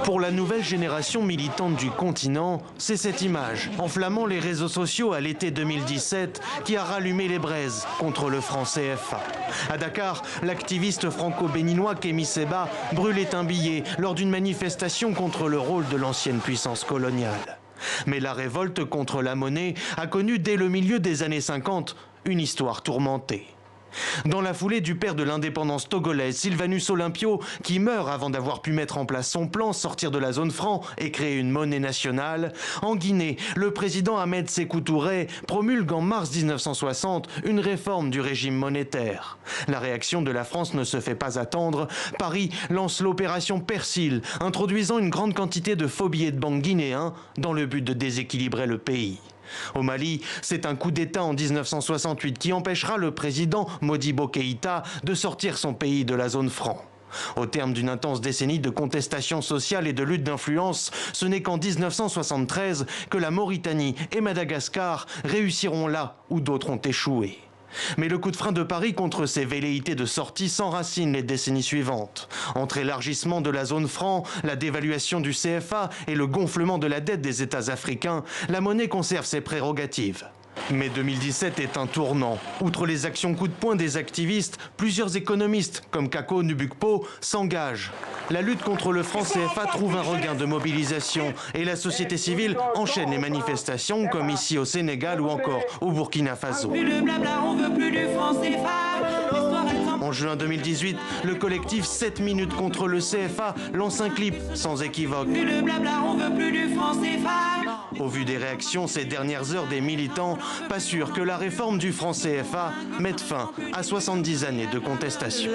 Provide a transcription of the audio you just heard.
Pour la nouvelle génération militante du continent, c'est cette image, enflammant les réseaux sociaux à l'été 2017, qui a rallumé les braises contre le franc CFA. À Dakar, l'activiste franco-béninois Kémy Séba brûlait un billet lors d'une manifestation contre le rôle de l'ancienne puissance coloniale. Mais la révolte contre la monnaie a connu dès le milieu des années 50 une histoire tourmentée. Dans la foulée du père de l'indépendance togolaise, Sylvanus Olympio, qui meurt avant d'avoir pu mettre en place son plan, sortir de la zone franc et créer une monnaie nationale, en Guinée, le président Ahmed Sékou Touré promulgue en mars 1960 une réforme du régime monétaire. La réaction de la France ne se fait pas attendre. Paris lance l'opération Persil, introduisant une grande quantité de faux billets de banque guinéens dans le but de déséquilibrer le pays. Au Mali, c'est un coup d'État en 1968 qui empêchera le président Modibo Keïta de sortir son pays de la zone franc. Au terme d'une intense décennie de contestation sociale et de lutte d'influence, ce n'est qu'en 1973 que la Mauritanie et Madagascar réussiront là où d'autres ont échoué. Mais le coup de frein de Paris contre ces velléités de sortie s'enracine les décennies suivantes. Entre élargissement de la zone franc, la dévaluation du CFA et le gonflement de la dette des États africains, la monnaie conserve ses prérogatives. Mais 2017 est un tournant. Outre les actions coup de poing des activistes, plusieurs économistes, comme Kako Nubukpo, s'engagent. La lutte contre le franc CFA trouve un regain de mobilisation et la société civile enchaîne les manifestations, comme ici au Sénégal ou encore au Burkina Faso. En juin 2018, le collectif 7 minutes contre le CFA lance un clip sans équivoque. Au vu des réactions ces dernières heures des militants, pas sûr que la réforme du franc CFA mette fin à 70 années de contestation.